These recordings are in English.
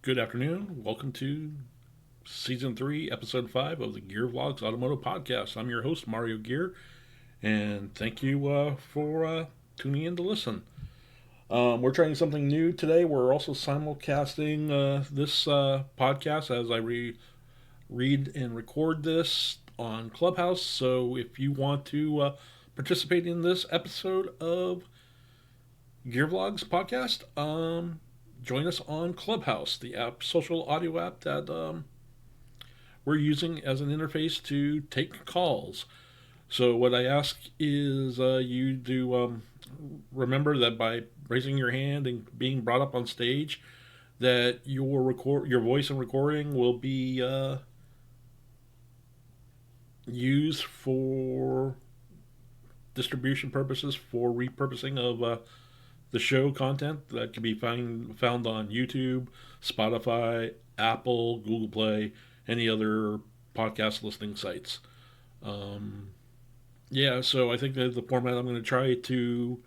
Good afternoon. Welcome to Season 3, Episode 5 of the Vlogz Automotive Podcast. I'm your host, Mario Gear, and thank you for tuning in to listen. We're trying something new today. We're also simulcasting this podcast as I read and record this on Clubhouse. So if you want to participate in this episode of Vlogz Podcast, join us on Clubhouse, the social audio app that we're using as an interface to take calls. So what I ask is you do remember that by raising your hand and being brought up on stage, that your voice and recording will be used for distribution purposes, for repurposing of the show content that can be found on YouTube, Spotify, Apple, Google Play, any other podcast listening sites. So I think that the format I'm going to try to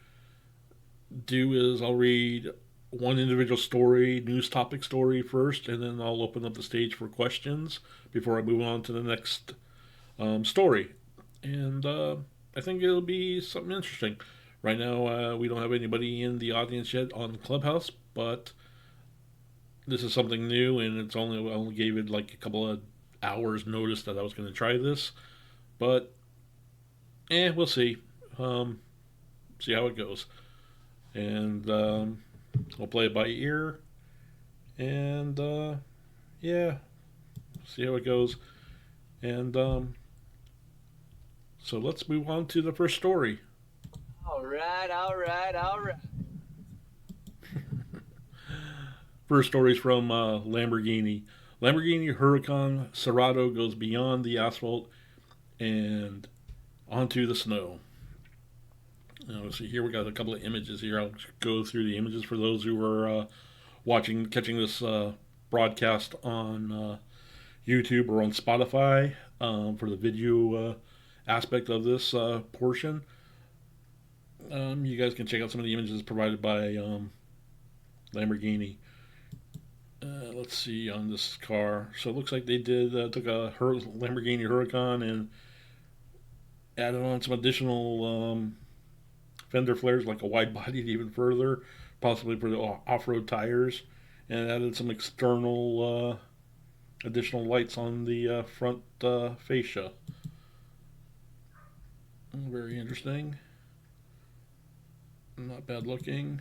do is I'll read one individual story, news topic story first, and then I'll open up the stage for questions before I move on to the next story. And I think it'll be something interesting. Right now, we don't have anybody in the audience yet on Clubhouse, but this is something new, and I only gave it like a couple of hours notice that I was going to try this. But, we'll see. See how it goes. And we'll play it by ear. And, see how it goes. And so let's move on to the first story. All right. First story is from Lamborghini. Lamborghini Huracán Sterrato goes beyond the asphalt and onto the snow. Now, see here we got a couple of images here. I'll go through the images for those who are catching this broadcast on YouTube or on Spotify for the video aspect of this portion. You guys can check out some of the images provided by Lamborghini. Let's see on this car. So it looks like they took a Lamborghini Huracan and added on some additional fender flares, like a wide bodied even further, possibly for the off-road tires, and added some external additional lights on the front fascia. Very interesting. Not bad looking.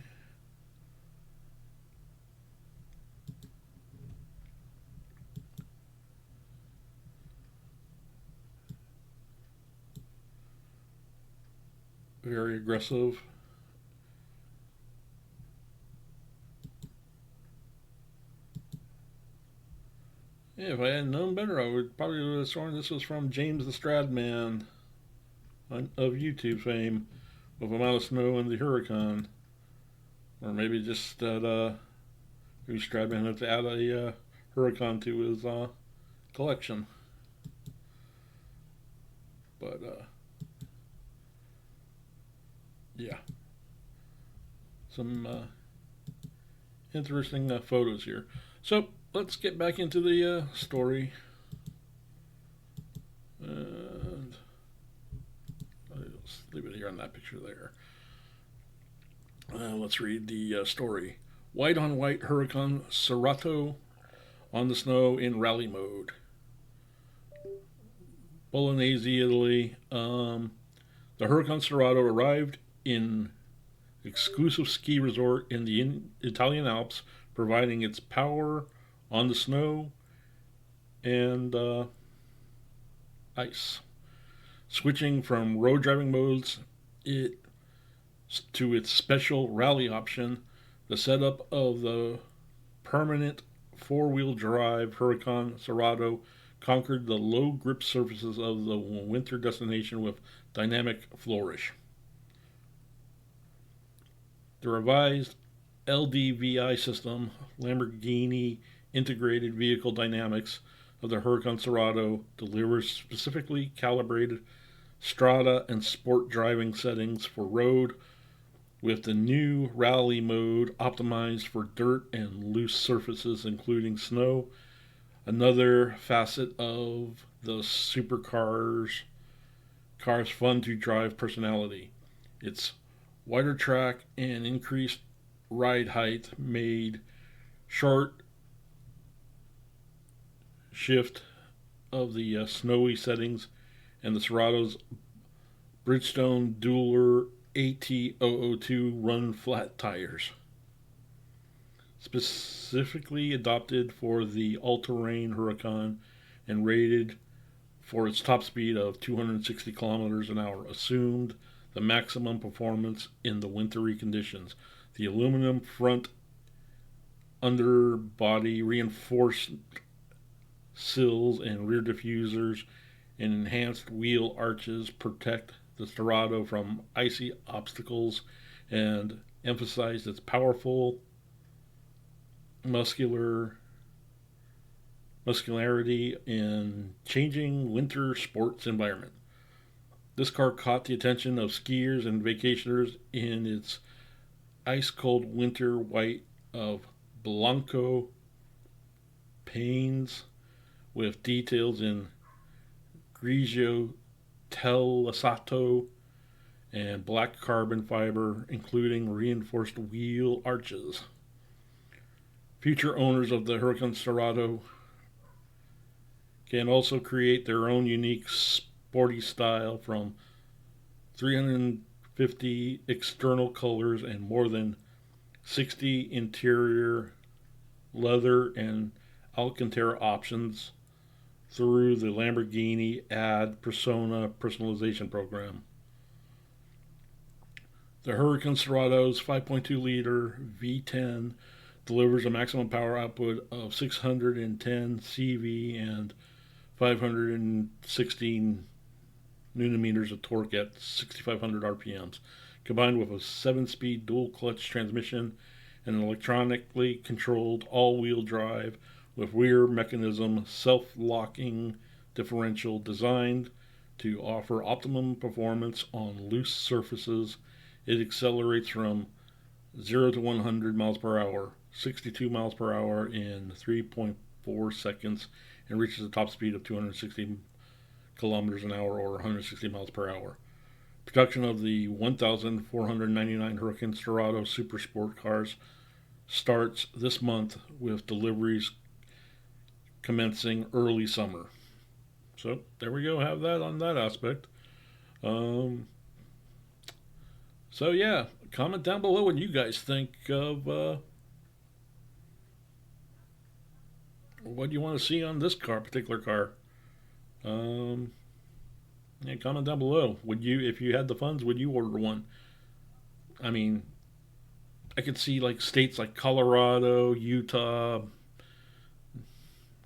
Very aggressive. Yeah, if I had known better, I would probably have sworn this was from James the Stradman of YouTube fame, with amount of snow in the Huracan. Or maybe just that Stradman had to add a Huracan to his collection. But yeah, some interesting photos here. So let's get back into the story. And let's leave it here on that picture there. Let's read the story. White on white Huracán Sterrato on the snow in rally mode. Bolognese, Italy. The Huracán Sterrato arrived in exclusive ski resort in the Italian Alps, providing its power on the snow and ice. Switching from road driving modes to its special rally option, the setup of the permanent four-wheel drive Huracán Sterrato conquered the low grip surfaces of the winter destination with dynamic flourish. The revised LDVI system, Lamborghini Integrated Vehicle Dynamics, of the Huracán Sterrato delivers specifically calibrated strata and sport driving settings for road, with the new rally mode optimized for dirt and loose surfaces, including snow. Another facet of the supercars car's fun to drive personality. Its wider track and increased ride height made short shift of the snowy settings, and the Serrato's Bridgestone Dueler AT002 run flat tires. Specifically adopted for the all-terrain Huracán and rated for its top speed of 260 kilometers an hour, assumed the maximum performance in the wintry conditions. The aluminum front underbody, reinforced sills and rear diffusers, and enhanced wheel arches protect the Sterrato from icy obstacles and emphasize its powerful muscularity in changing winter sports environment. This car caught the attention of skiers and vacationers in its ice-cold winter white of Blanco panes with details in grigio telessato and black carbon fiber, including reinforced wheel arches. Future owners of the Huracán Sterrato can also create their own unique sporty style from 350 external colors and more than 60 interior leather and Alcantara options through the Lamborghini Ad Persona personalization program. The Huracán Sterrato's 5.2-liter V10 delivers a maximum power output of 610 CV and 516 newton meters of torque at 6,500 RPMs, combined with a 7-speed dual-clutch transmission and an electronically controlled all-wheel drive with rear mechanism self-locking differential designed to offer optimum performance on loose surfaces. It accelerates from 0 to 100 miles per hour, 62 miles per hour in 3.4 seconds, and reaches a top speed of 260 kilometers an hour or 160 miles per hour. Production of the 1,499 Huracán Sterrato Super Sport cars starts this month, with deliveries commencing early summer. So there we go, have that on that aspect. So yeah, comment down below what you guys think of what you want to see on this particular car. Yeah, comment down below. Would you, if you had the funds, would you order one? I mean, I could see like states like Colorado, Utah,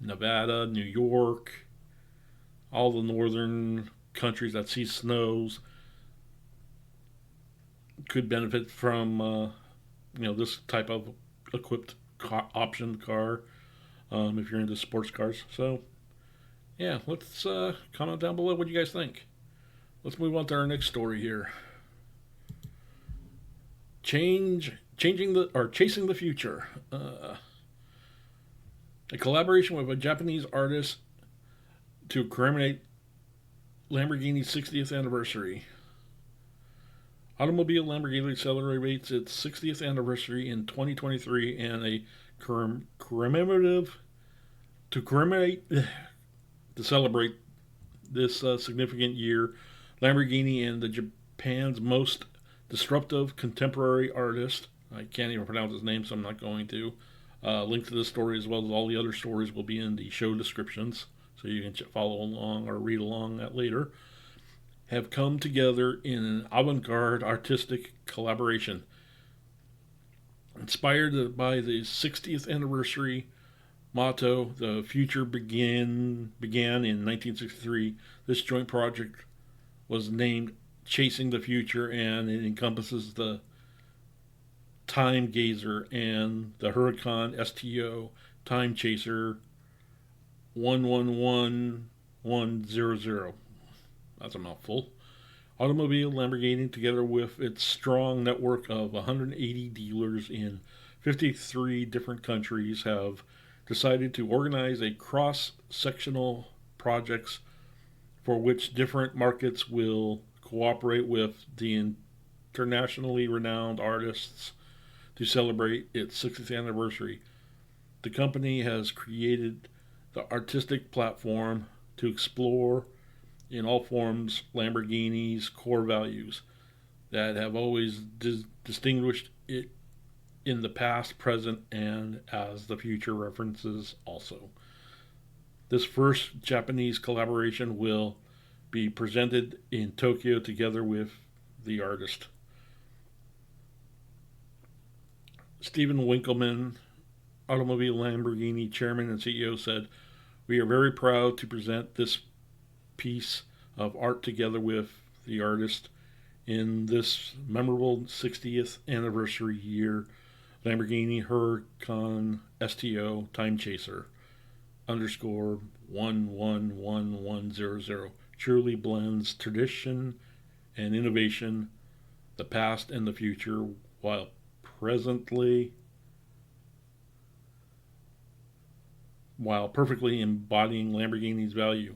Nevada, New York, all the northern countries that see snows could benefit from this type of equipped option car if you're into sports cars. So yeah, let's comment down below what you guys think. Let's move on to our next story here. Chasing the future. A collaboration with a Japanese artist to commemorate Lamborghini's 60th anniversary. Automobile Lamborghini celebrates its 60th anniversary in 2023, and a to celebrate this significant year, Lamborghini and the Japan's most disruptive contemporary artist, I can't even pronounce his name, so I'm not going to. Link to this story as well as all the other stories will be in the show descriptions, so you can follow along or read along that later, have come together in an avant-garde artistic collaboration. Inspired by the 60th anniversary motto, "The future began in 1963," this joint project was named Chasing the Future, and it encompasses the Time Gazer and the Huracán STO Time Chaser 111100. That's a mouthful. Automobile Lamborghini, together with its strong network of 180 dealers in 53 different countries, have decided to organize a cross-sectional projects for which different markets will cooperate with the internationally renowned artists to celebrate its 60th anniversary. The company has created the artistic platform to explore in all forms Lamborghini's core values that have always distinguished it in the past, present, and as the future references also. This first Japanese collaboration will be presented in Tokyo together with the artist. Stephen Winkelmann, Automobile Lamborghini chairman and CEO, said, "We are very proud to present this piece of art together with the artist in this memorable 60th anniversary year. Lamborghini Huracán STO Time Chaser underscore 111100 truly blends tradition and innovation, the past and the future, while perfectly embodying Lamborghini's value.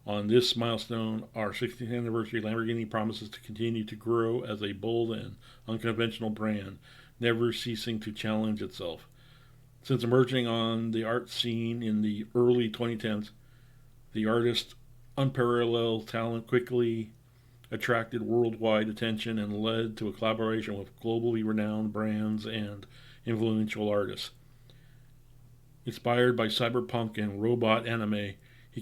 On this milestone, our 60th anniversary, Lamborghini promises to continue to grow as a bold and unconventional brand, never ceasing to challenge itself. Since emerging on the art scene in the early 2010s, the artist's unparalleled talent quickly attracted worldwide attention and led to a collaboration with globally renowned brands and influential artists. Inspired by cyberpunk and robot anime, he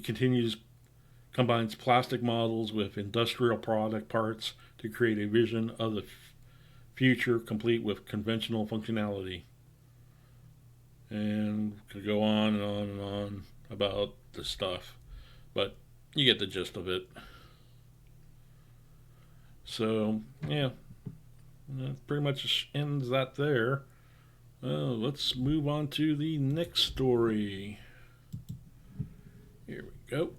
combines plastic models with industrial product parts to create a vision of the future complete with conventional functionality. And could go on and on and on about the stuff, but you get the gist of it. So, yeah, that pretty much ends that there. Let's move on to the next story. Here we go.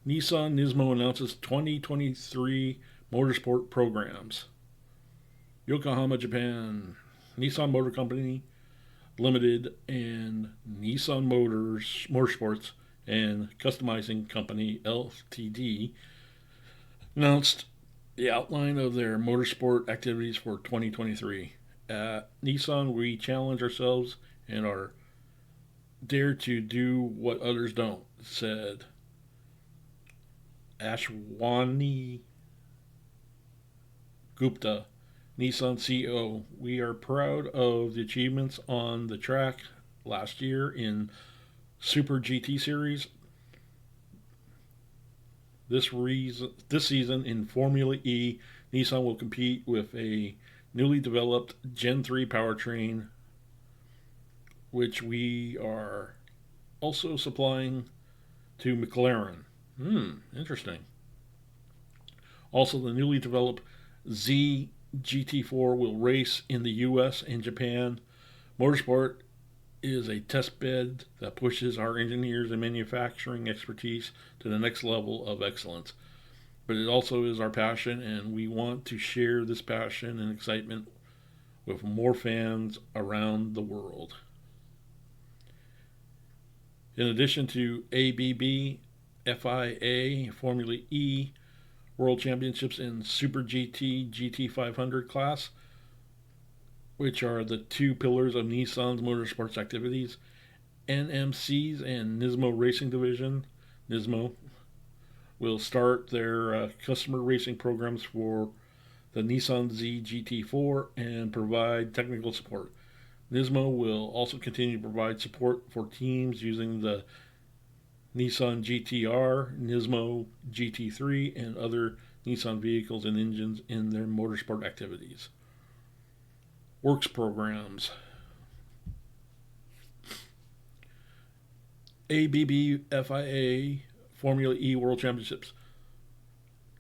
Nissan NISMO announces 2023 motorsport programs. Yokohama, Japan. Nissan Motor Company Limited and Nissan Motorsports and Customizing Company Ltd. announced the outline of their motorsport activities for 2023. At Nissan, we challenge ourselves and are dare to do what others don't, said Ashwani Gupta, Nissan CEO. We are proud of the achievements on the track last year in Super GT Series. This season in Formula E, Nissan will compete with a newly developed Gen 3 powertrain, which we are also supplying to McLaren. Interesting. Also, the newly developed Z GT4 will race in the US and Japan. Motorsport is a test bed that pushes our engineers and manufacturing expertise to the next level of excellence. But it also is our passion, and we want to share this passion and excitement with more fans around the world. In addition to ABB, FIA, Formula E, World Championships in Super GT, GT500 class, which are the two pillars of Nissan's motorsports activities, NMC's and NISMO Racing Division, NISMO, will start their customer racing programs for the Nissan Z GT4 and provide technical support. NISMO will also continue to provide support for teams using the Nissan GTR, NISMO GT3, and other Nissan vehicles and engines in their motorsport activities. Works programs. ABB FIA Formula E World Championships.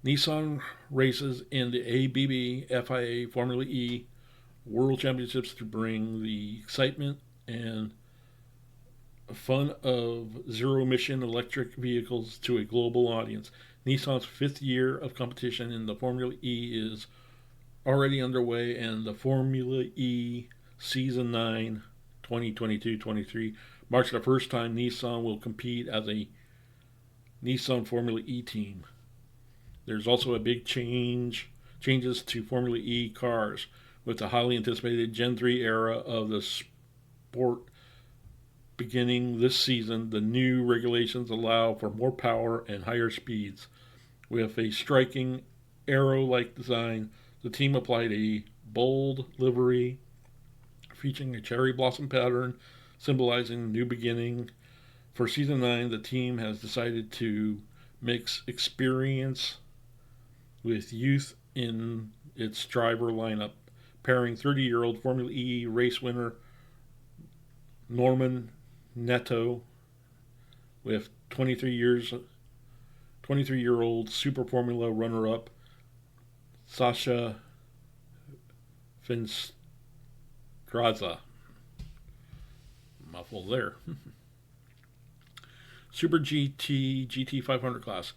Nissan races in the ABB FIA Formula E World Championships to bring the excitement and fun of zero-emission electric vehicles to a global audience. Nissan's fifth year of competition in the Formula E is already underway, and the Formula E Season 9 2022-23 marks the first time Nissan will compete as a Nissan Formula E team. There's also a big changes to Formula E cars with the highly anticipated Gen 3 era of the sport beginning this season. The new regulations allow for more power and higher speeds. With a striking arrow-like design, the team applied a bold livery featuring a cherry blossom pattern symbolizing new beginning. For Season 9, the team has decided to mix experience with youth in its driver lineup, pairing 30-year-old Formula E race winner Norman Neto with 23-year-old Super Formula runner-up Sasha Finstraza. Mouthful there. Super GT 500 class.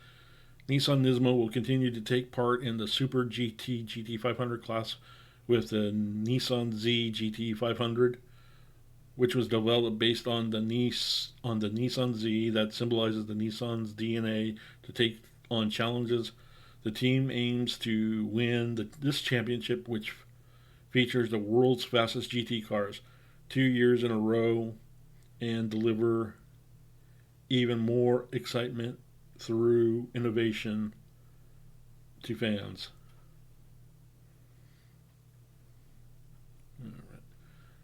Nissan NISMO will continue to take part in the Super GT 500 class with the Nissan Z GT 500, which was developed based on the Nissan Z that symbolizes the Nissan's DNA to take on challenges. The team aims to win this championship, which features the world's fastest GT cars 2 years in a row, and deliver even more excitement through innovation to fans.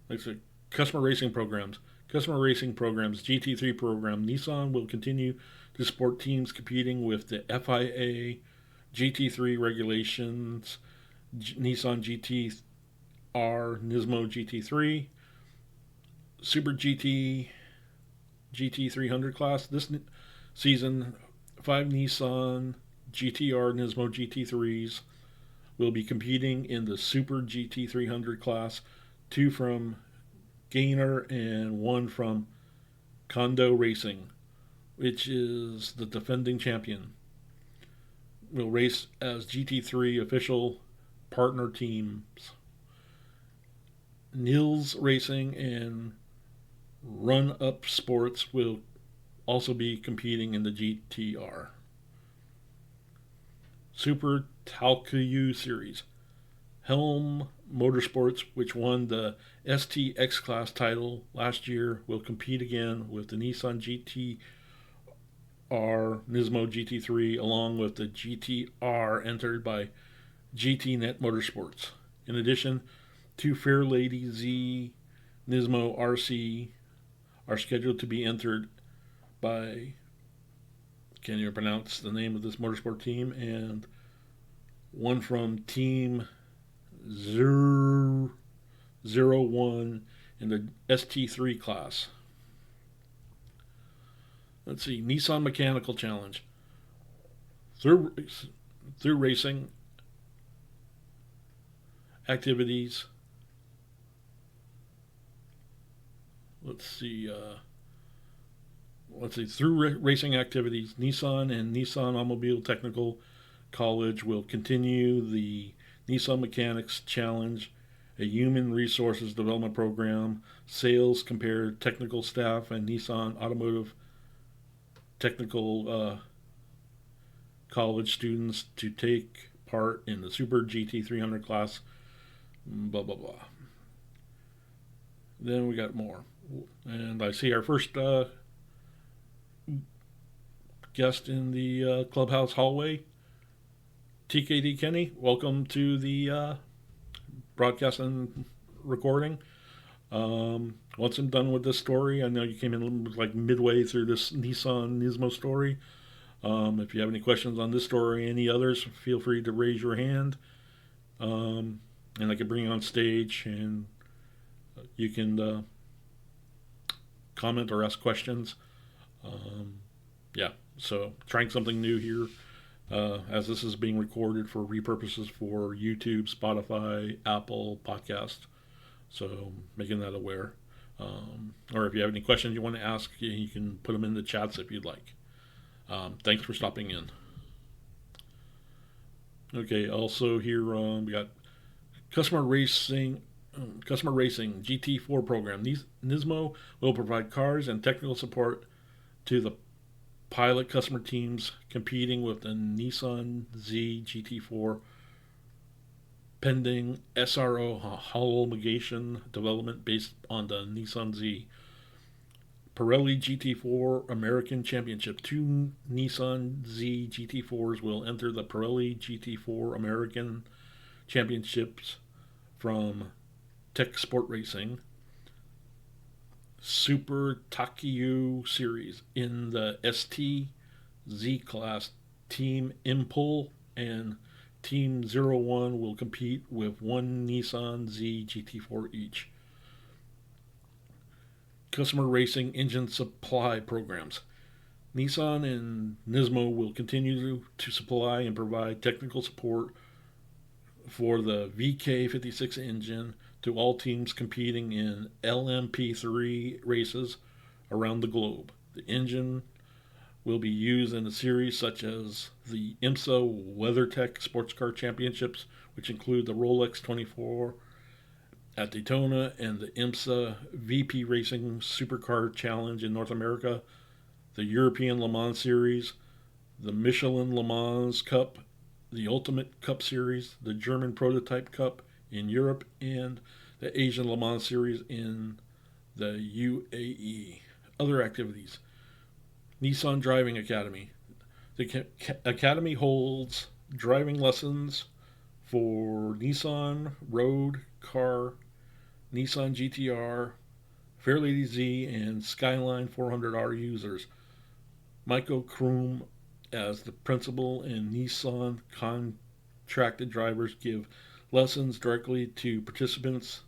Next, customer racing programs. Customer racing programs, GT3 program. Nissan will continue to support teams competing with the FIA GT3 regulations, Nissan GT-R, NISMO GT3, Super GT 300 class. This season, 5 Nissan GT-R NISMO GT3s will be competing in the Super GT 300 class, 2 from Gainer and 1 from Kondo Racing, which is the defending champion. Will race as GT3 official partner teams. Nils Racing and Run Up Sports will also be competing in the GT-R. Super Talcayu Series. Helm Motorsports, which won the STX class title last year, will compete again with the Nissan GT-R NISMO GT3 along with the GT-R entered by GTNet Motorsports. In addition, 2 Fairlady Z NISMO RC are scheduled to be entered by, can you pronounce the name of this motorsport team, and 1 from Team 001 in the ST3 class. Let's see, Nissan Mechanical Challenge. Through racing activities. Through racing activities, Nissan and Nissan Automobile Technical College will continue the Nissan Mechanics Challenge, a human resources development program. Sales compare technical staff and Nissan Automotive Technical College students to take part in the Super GT 300 class. Blah, blah, blah. Then we got more. And I see our first guest in the clubhouse hallway. TKD Kenny, welcome to the broadcast and recording. Once I'm done with this story, I know you came in like midway through this Nissan NISMO story. If you have any questions on this story or any others, feel free to raise your hand, and I can bring you on stage, and you can comment or ask questions. So trying something new here, as this is being recorded for repurposes for YouTube, Spotify, Apple Podcast. So making that aware. Or if you have any questions you want to ask, you can put them in the chats if you'd like. Thanks for stopping in. Okay, also here we got customer racing. Customer Racing GT4 program. NISMO will provide cars and technical support to the pilot customer teams competing with the Nissan Z GT4 pending SRO homologation development based on the Nissan Z. Pirelli GT4 American Championship. Two Nissan Z GT4s will enter the Pirelli GT4 American Championships from Tech Sport Racing. Super Takyu Series in the ST Z class. Team Impul and Team 01 will compete with one Nissan Z GT4 each. Customer Racing Engine Supply Programs. Nissan and NISMO will continue to supply and provide technical support for the VK56 engine to all teams competing in LMP3 races around the globe. The engine will be used in a series such as the IMSA WeatherTech Sports Car Championships, which include the Rolex 24 at Daytona and the IMSA VP Racing Supercar Challenge in North America, the European Le Mans Series, the Michelin Le Mans Cup, the Ultimate Cup Series, the German Prototype Cup in Europe, and the Asian Le Mans Series in the UAE. Other activities. Nissan Driving Academy. The Academy holds driving lessons for Nissan Road, Car, Nissan GTR, Fairlady Z, and Skyline 400R users. Michael Kroom as the principal and Nissan contracted drivers give lessons directly to participants.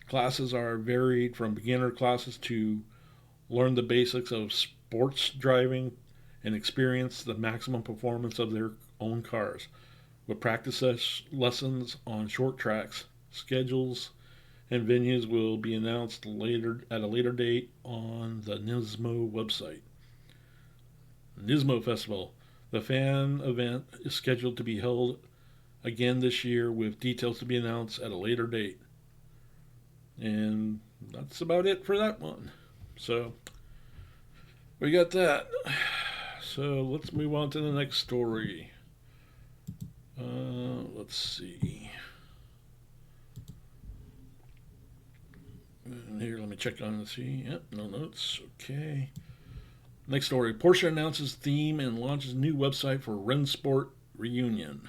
Classes are varied from beginner classes to learn the basics of sports driving and experience the maximum performance of their own cars, with practice lessons on short tracks. Schedules and venues will be announced at a later date on the NISMO website. NISMO Festival. The fan event is scheduled to be held again this year with details to be announced at a later date. And that's about it for that one. So we got that. So let's move on to the next story. Let's see. And here, let me check on and see. Yep, no notes. Okay. Next story. Porsche announces theme and launches new website for Rennsport Reunion.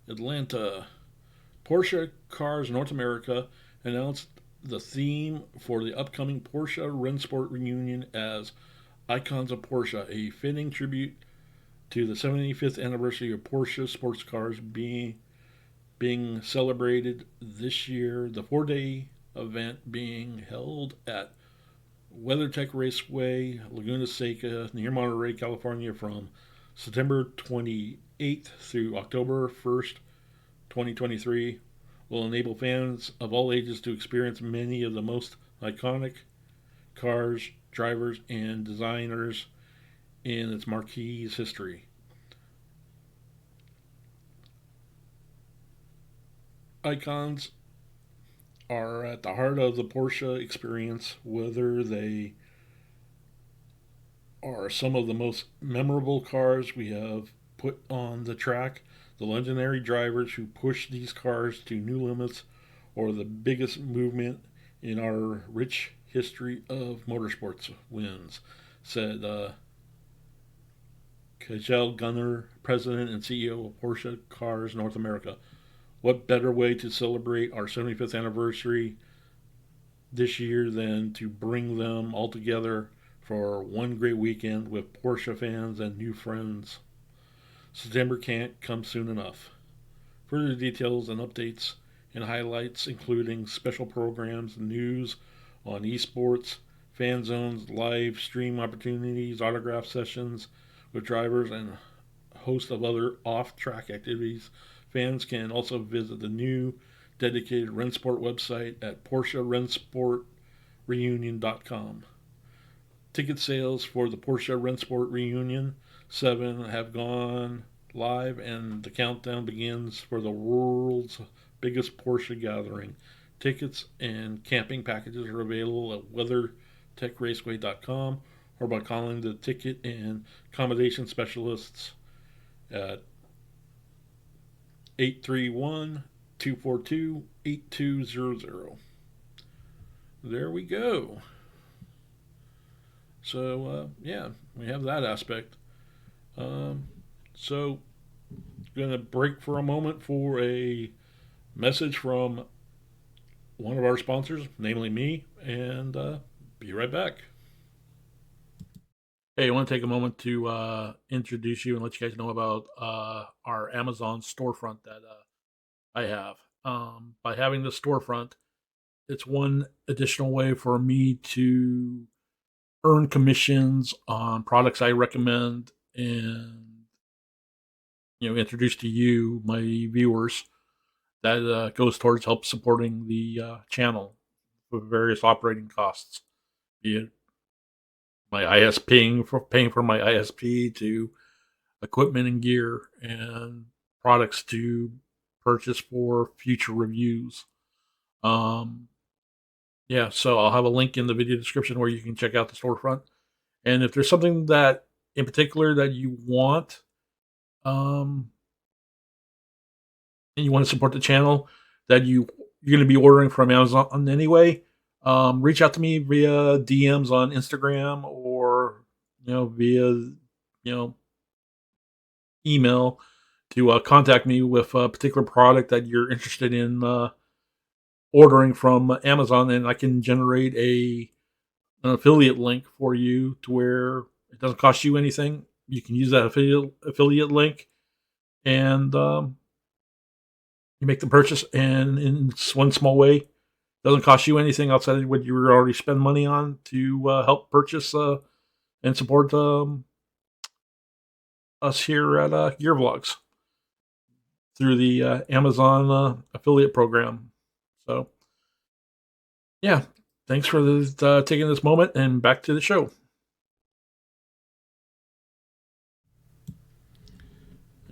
Atlanta. Porsche Cars North America announced the theme for the upcoming Porsche Rennsport Reunion as Icons of Porsche, a fitting tribute to the 75th anniversary of Porsche sports cars being celebrated this year. The 4-day event being held at WeatherTech Raceway, Laguna Seca, near Monterey, California, from September 28th through October 1st, 2023, will enable fans of all ages to experience many of the most iconic cars, drivers, and designers in its marquee's history. Icons are at the heart of the Porsche experience, whether they are some of the most memorable cars we have put on the track, the legendary drivers who push these cars to new limits, or the biggest movement in our rich history of motorsports wins, said Kjell Gunner, president and CEO of Porsche Cars North America. What better way to celebrate our 75th anniversary this year than to bring them all together for one great weekend with Porsche fans and new friends. September can't come soon enough. Further details and updates and highlights, including special programs, news on esports, fan zones, live stream opportunities, autograph sessions with drivers, and a host of other off-track activities. Fans can also visit the new dedicated Rennsport website at PorscheRennsportReunion.com. Ticket sales for the Porsche Rennsport Reunion 7 have gone live, and the countdown begins for the world's biggest Porsche gathering. Tickets and camping packages are available at WeatherTechRaceway.com or by calling the ticket and accommodation specialists at 831 242 8200. There we go. So, yeah, we have that aspect. So, going to break for a moment for a message from one of our sponsors, namely me, and be right back. Hey, I want to take a moment to introduce you and let you guys know about our Amazon storefront that I have. By having the storefront, it's one additional way for me to earn commissions on products I recommend and introduce to you, my viewers. That goes towards help supporting the channel with various operating costs, be it my paying for my ISP to equipment and gear and products to purchase for future reviews. Um, yeah, so I'll have a link in the video description where you can check out the storefront. And if there's something that in particular that you want, um, and you want to support the channel that you're going to be ordering from Amazon anyway, reach out to me via DMs on Instagram or via email to contact me with a particular product that you're interested in ordering from Amazon, and I can generate an affiliate link for you to where it doesn't cost you anything. You can use that affiliate link, and you make the purchase, and in one small way, doesn't cost you anything outside of what you already spend money on to help purchase and support us here at gearvlogz through the Amazon affiliate program. So, yeah, thanks for taking this moment, and back to the show.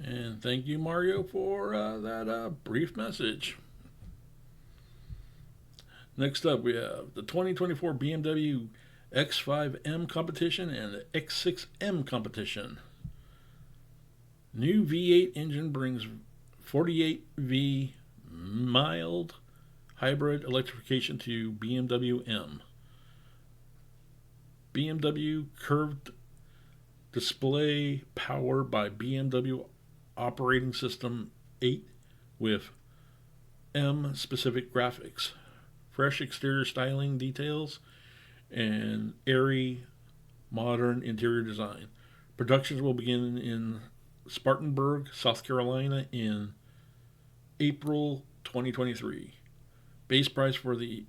And thank you, Mario, for that brief message. Next up, we have the 2024 BMW X5M competition and the X6M competition. New V8 engine brings 48V mild hybrid electrification to BMW M. BMW curved display power by BMW operating system 8 with M specific graphics, fresh exterior styling details, and airy modern interior design. Productions will begin in Spartanburg, South Carolina in April 2023. Base price for the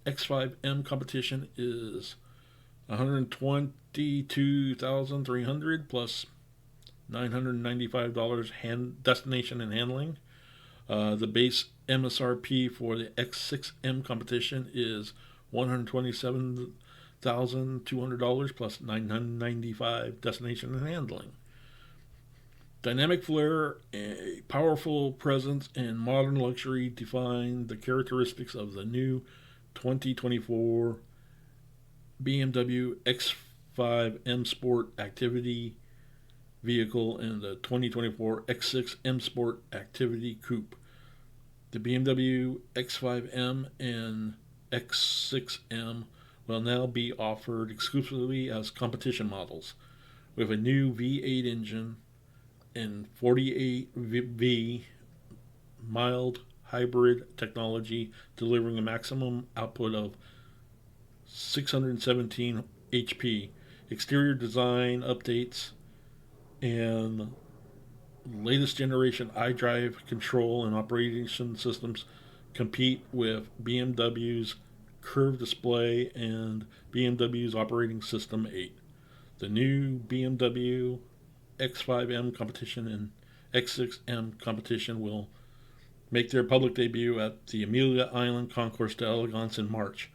X5M competition is $122,300 plus $995 destination and handling. The base MSRP for the X6M competition is $127,200 plus $995 destination and handling. Dynamic flair, a powerful presence, and modern luxury define the characteristics of the new 2024 BMW X5 M Sport Activity vehicle and the 2024 X6 M Sport Activity Coupe. The BMW X5M and X6M will now be offered exclusively as competition models, with a new V8 engine and 48V mild hybrid technology delivering a maximum output of 617 HP. Exterior design updates and latest generation iDrive control and operation systems compete with BMW's curved display and BMW's operating system 8. The new BMW X5M competition and X6M competition will make their public debut at the Amelia Island Concours d'Elegance in March,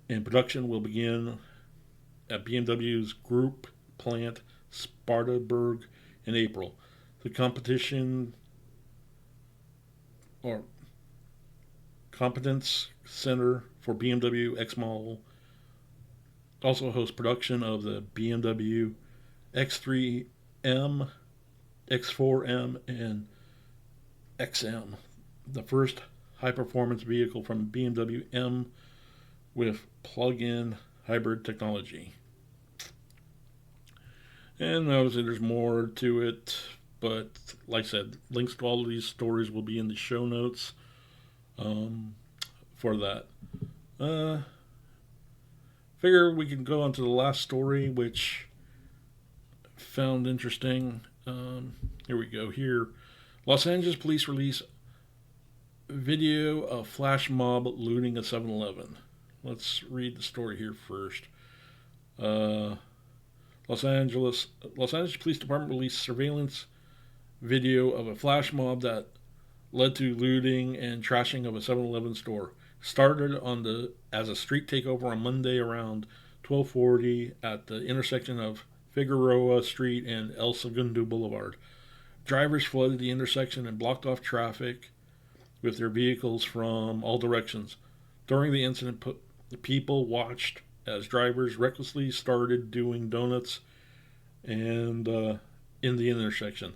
and production will begin at BMW's group plant Spartanburg in April. The competition or Competence Center for BMW X model also hosts production of the BMW X3M, X4M, and XM, the first high performance vehicle from BMW M with plug in hybrid technology. And obviously, there's more to it, but like I said, links to all of these stories will be in the show notes for that. Figure we can go on to the last story, which found interesting. Here we go. Here, Los Angeles police release video of flash mob looting a 7-Eleven. Let's read the story here first. Los Angeles Police Department released surveillance video of a flash mob that led to looting and trashing of a 7-Eleven store. Started as a street takeover on Monday around 12:40 at the intersection of Figueroa Street and El Segundo Boulevard. Drivers flooded the intersection and blocked off traffic with their vehicles from all directions. During the incident, people watched as drivers recklessly started doing donuts and in the intersection.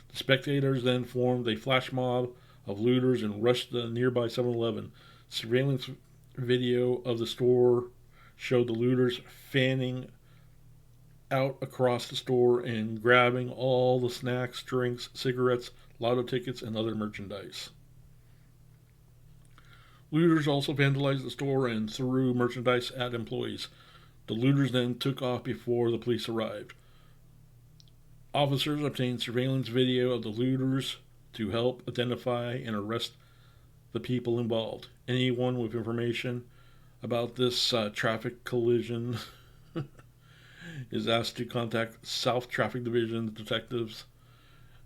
The spectators then formed a flash mob of looters and rushed the nearby 7-Eleven. Surveillance video of the store showed the looters fanning out across the store and grabbing all the snacks, drinks, cigarettes, lotto tickets, and other merchandise. Looters also vandalized the store and threw merchandise at employees. The looters then took off before the police arrived. Officers obtained surveillance video of the looters to help identify and arrest the people involved. Anyone with information about this traffic collision is asked to contact South Traffic Division detectives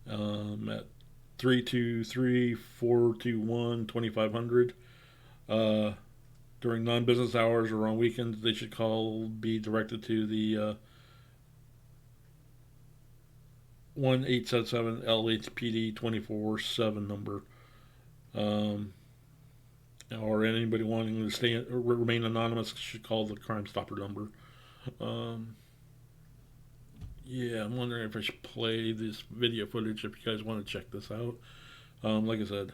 at 323-421-2500. During non-business hours or on weekends, they should be directed to the 1-877 LHPD 24/7 number. Or anybody wanting to remain anonymous should call the Crime Stopper number. Yeah, I'm wondering if I should play this video footage if you guys want to check this out. Like I said,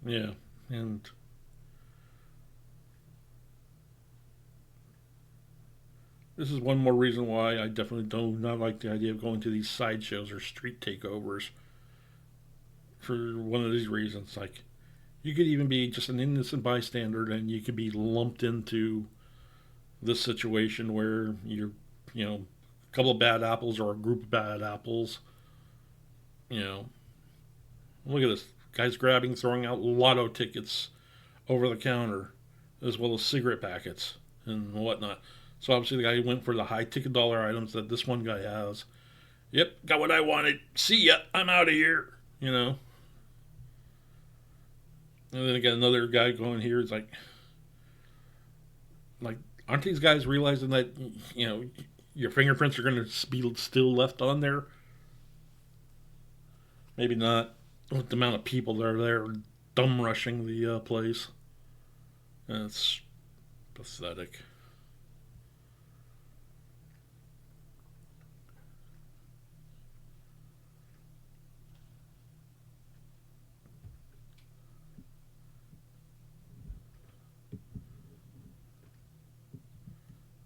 yeah, and this is one more reason why I definitely do not like the idea of going to these sideshows or street takeovers. For one of these reasons, like you could even be just an innocent bystander, and you could be lumped into this situation where you're, a couple of bad apples or a group of bad apples. Look at this. Guys grabbing, throwing out lotto tickets over the counter, as well as cigarette packets and whatnot. So obviously the guy went for the high ticket dollar items that this one guy has. Yep, got what I wanted. See ya. I'm out of here. And then again, another guy going here is like, aren't these guys realizing that, your fingerprints are going to be still left on there? Maybe not with the amount of people that are there dumb rushing the place. And it's pathetic.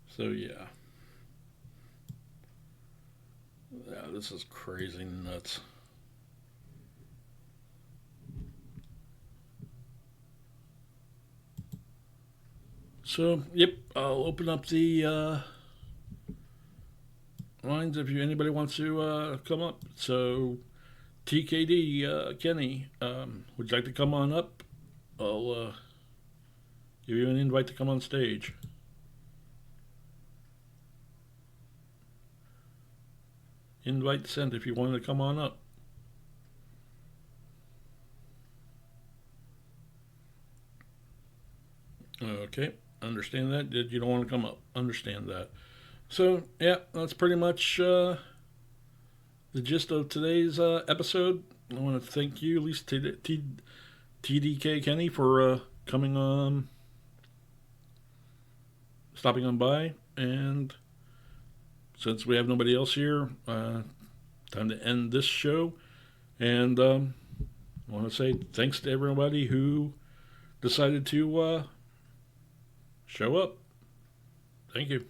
So yeah, this is crazy nuts. So yep, I'll open up the lines if anybody wants to come up. So TKD Kenny, would you like to come on up? I'll give you an invite to come on stage. invite sent if you wanted to come on up. Okay, understand that. Did you don't want to come up? Understand that. So yeah, that's pretty much the gist of today's episode. I want to thank you, at least TDK Kenny, for coming on, stopping on by, and since we have nobody else here, time to end this show. And I want to say thanks to everybody who decided to show up. Thank you.